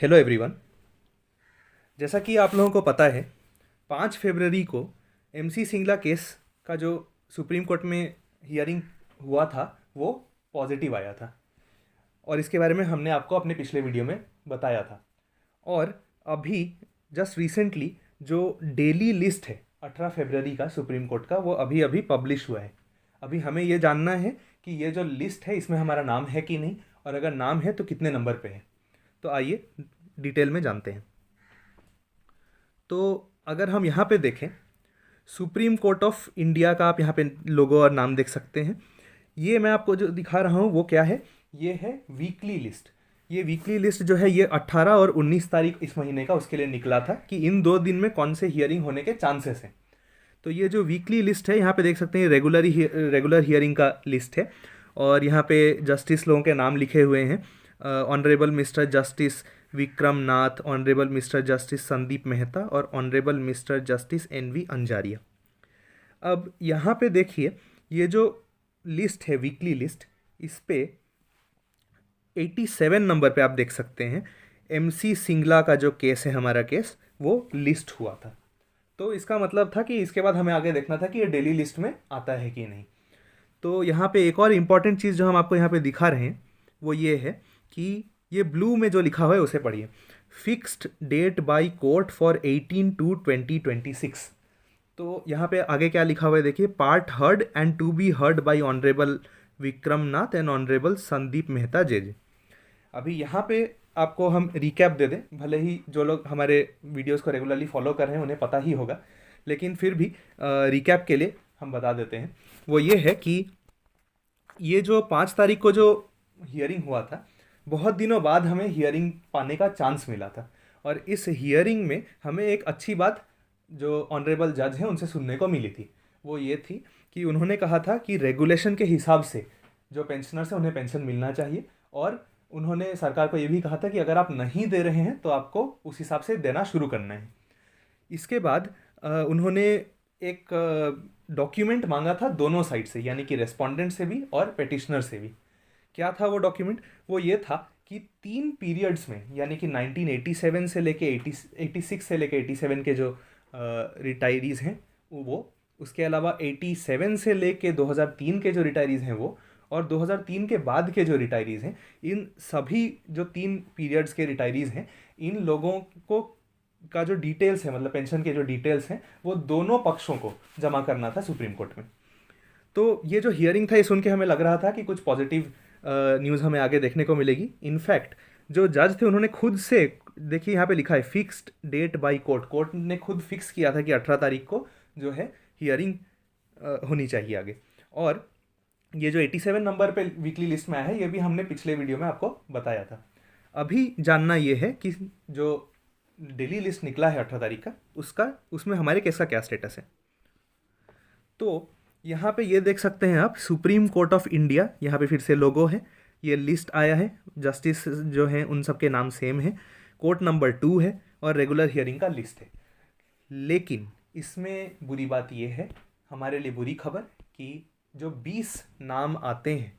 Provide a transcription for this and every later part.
Hello everyone. जैसा कि आप लोगों को पता है, 5 फरवरी को एमसी सिंगला केस का जो सुप्रीम कोर्ट में हियरिंग हुआ था वो पॉजिटिव आया था। और इसके बारे में हमने आपको अपने पिछले वीडियो में बताया था। और अभी जस्ट रिसेंटली जो डेली लिस्ट है 18 फरवरी का सुप्रीम कोर्ट का, वो अभी अभी पब्लिश हुआ है। अभी हमें ये जानना है कि ये जो लिस्ट है इसमें हमारा नाम है कि नहीं, और अगर नाम है तो कितने नंबर पे है। तो आइए डिटेल में जानते हैं। तो अगर हम यहाँ पे देखें, सुप्रीम कोर्ट ऑफ इंडिया का आप यहाँ पे लोगो और नाम देख सकते हैं। ये मैं आपको जो दिखा रहा हूँ वो क्या है, ये है वीकली लिस्ट। ये वीकली लिस्ट जो है ये 18 और 19 तारीख इस महीने का उसके लिए निकला था कि इन 2 दिन में कौन से हियरिंग होने के चांसेस हैं। तो ये जो वीकली लिस्ट है यहाँ पे देख सकते हैं, रेगुलर हियरिंग का लिस्ट है। और यहाँ पे जस्टिस लोगों के नाम लिखे हुए हैं। Honourable mister justice Vikram Nath, honourable mister justice Sandeep Mehta और honourable mister justice N V Anjaria. अब यहाँ पे देखिए, ये जो लिस्ट है वीकली लिस्ट, इस पे 87 नंबर पे आप देख सकते हैं एमसी सिंगला का जो केस है, हमारा केस, वो लिस्ट हुआ था। तो इसका मतलब था कि इसके बाद हमें आगे देखना था कि ये डेली लिस्ट में आता है कि नहीं। तो यहाँ पे एक और इम्पॉर्टेंट चीज़ जो हम आपको यहाँ पे दिखा रहे हैं वो ये है कि ये ब्लू में जो लिखा हुआ है उसे पढ़िए। Fixed date by court for 18/2/2026। तो यहाँ पे आगे क्या लिखा हुआ है देखिए, part heard and to be heard by honourable Vikram Nath and honourable Sandeep Mehta J. अभी यहाँ पे आपको हम रिकैप दे दें, भले ही जो लोग हमारे वीडियोस को रेगुलरली फॉलो कर रहे हैं उन्हें पता ही होगा, लेकिन फिर भी रिकैप के लिए हम बता देते हैं। वो ये है कि ये जो 5 तारीख को जो हियरिंग हुआ था, बहुत दिनों बाद हमें हियरिंग पाने का चांस मिला था। और इस हियरिंग में हमें एक अच्छी बात जो ऑनरेबल जज हैं उनसे सुनने को मिली थी। वो ये थी कि उन्होंने कहा था कि रेगुलेशन के हिसाब से जो पेंशनर्स हैं उन्हें पेंशन मिलना चाहिए। और उन्होंने सरकार को ये भी कहा था कि अगर आप नहीं दे रहे हैं तो आपको उस हिसाब से देना शुरू करना है। इसके बाद उन्होंने एक डॉक्यूमेंट मांगा था दोनों साइड से, यानी कि रेस्पोंडेंट से भी और पेटिशनर से भी। क्या था वो डॉक्यूमेंट? वो ये था कि 3 पीरियड्स में, यानी कि 1987 से लेके 86 से लेके 87 के जो रिटायरीज़ हैं वो, उसके अलावा 87 से लेके 2003 के जो रिटायरीज़ हैं वो, और 2003 के बाद के जो रिटायरीज़ हैं, इन सभी जो 3 पीरियड्स के रिटायरीज़ हैं, इन लोगों को का जो डिटेल्स है, मतलब पेंशन के जो डिटेल्स हैं, वो दोनों पक्षों को जमा करना था सुप्रीम कोर्ट में। तो ये जो हियरिंग था ये सुन के हमें लग रहा था कि कुछ पॉजिटिव न्यूज़ हमें आगे देखने को मिलेगी। इनफैक्ट जो जज थे उन्होंने खुद से, देखिए यहाँ पे लिखा है fixed date by court, court ने खुद फिक्स किया था कि 18 तारीख को जो है हियरिंग होनी चाहिए आगे। और ये जो 87 नंबर पे वीकली लिस्ट में आया है, ये भी हमने पिछले वीडियो में आपको बताया था। अभी जानना ये है कि जो डेली लिस्ट निकला है 18 तारीख का, उसमें हमारे केस का क्या स्टेटस है। तो यहाँ पे ये देख सकते हैं आप, सुप्रीम कोर्ट ऑफ इंडिया, यहाँ पे फिर से लोगो है, ये लिस्ट आया है, जस्टिस जो हैं उन सब के नाम सेम है, कोर्ट नंबर 2 है और रेगुलर हियरिंग का लिस्ट है। लेकिन इसमें बुरी बात ये है, हमारे लिए बुरी खबर, कि जो 20 नाम आते हैं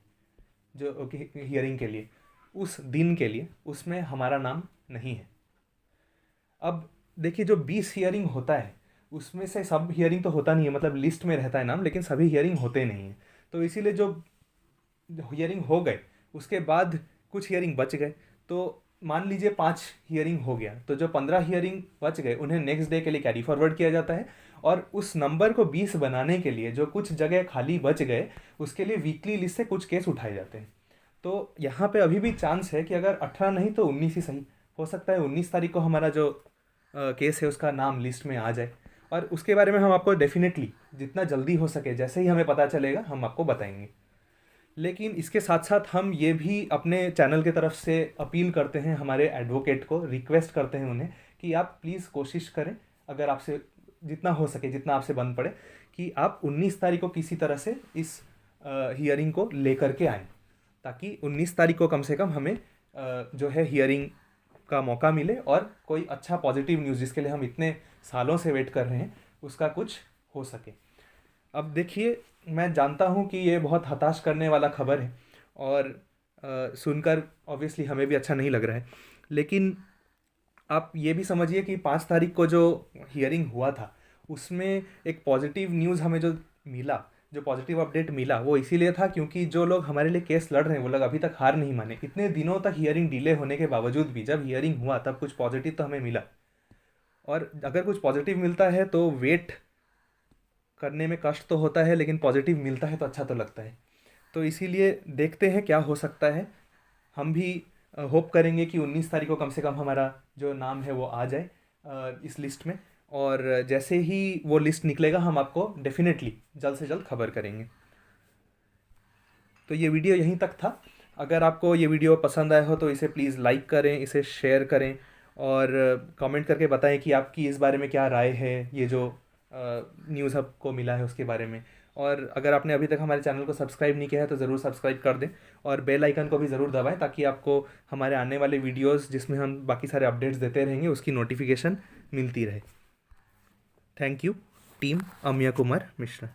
जो हियरिंग के लिए उस दिन के लिए, उसमें हमारा नाम नहीं है। अब देखिए, जो 20 हियरिंग होता है उसमें से सब हियरिंग तो होता नहीं है, मतलब लिस्ट में रहता है नाम, लेकिन सभी हियरिंग होते नहीं हैं। तो इसीलिए जो हियरिंग हो गए उसके बाद कुछ हियरिंग बच गए। तो मान लीजिए 5 हियरिंग हो गया, तो जो 15 हियरिंग बच गए उन्हें नेक्स्ट डे के लिए कैरी फॉरवर्ड किया जाता है। और उस नंबर को 20 बनाने के लिए जो कुछ जगह खाली बच गए, उसके लिए वीकली लिस्ट से कुछ केस उठाए जाते हैं। तो यहाँ पे अभी भी चांस है कि अगर 18 नहीं तो 19 ही सही, हो सकता है 19 तारीख को हमारा जो केस है उसका नाम लिस्ट में आ जाए। और उसके बारे में हम आपको डेफिनेटली जितना जल्दी हो सके, जैसे ही हमें पता चलेगा, हम आपको बताएंगे। लेकिन इसके साथ साथ हम ये भी अपने चैनल की तरफ से अपील करते हैं, हमारे एडवोकेट को रिक्वेस्ट करते हैं उन्हें, कि आप प्लीज़ कोशिश करें, अगर आपसे जितना हो सके, जितना आपसे बन पड़े, कि आप 19 तारीख को किसी तरह से इस हियरिंग को लेकर के आएँ, ताकि 19 तारीख को कम से कम हमें जो है हियरिंग का मौका मिले और कोई अच्छा पॉजिटिव न्यूज़, जिसके लिए हम इतने सालों से वेट कर रहे हैं, उसका कुछ हो सके। अब देखिए, मैं जानता हूँ कि ये बहुत हताश करने वाला खबर है और सुनकर ऑब्वियसली हमें भी अच्छा नहीं लग रहा है, लेकिन आप ये भी समझिए कि 5 तारीख को जो हियरिंग हुआ था उसमें एक पॉजिटिव न्यूज़ हमें जो मिला, जो पॉजिटिव अपडेट मिला, वो इसीलिए था क्योंकि जो लोग हमारे लिए केस लड़ रहे हैं वो लोग अभी तक हार नहीं माने। इतने दिनों तक हियरिंग डिले होने के बावजूद भी जब हियरिंग हुआ तब कुछ पॉजिटिव तो हमें मिला। और अगर कुछ पॉजिटिव मिलता है तो वेट करने में कष्ट तो होता है, लेकिन पॉजिटिव मिलता है तो अच्छा तो लगता है। तो इसीलिए देखते हैं क्या हो सकता है। हम भी होप करेंगे कि 19 तारीख को कम से कम हमारा जो नाम है वो आ जाए इस लिस्ट में। और जैसे ही वो लिस्ट निकलेगा हम आपको डेफिनेटली जल्द से जल्द खबर करेंगे। तो ये वीडियो यहीं तक था। अगर आपको ये वीडियो पसंद आया हो तो इसे प्लीज़ लाइक करें, इसे शेयर करें और कमेंट करके बताएं कि आपकी इस बारे में क्या राय है, ये जो न्यूज़ आपको मिला है उसके बारे में। और अगर आपने अभी तक हमारे चैनल को सब्सक्राइब नहीं किया है तो ज़रूर सब्सक्राइब कर दें और बेल आइकन को भी ज़रूर दबाएं ताकि आपको हमारे आने वाले वीडियोस जिसमें हम बाकी सारे अपडेट्स देते रहेंगे उसकी नोटिफिकेशन मिलती रहे। Thank you team Amiya Kumar Mishra.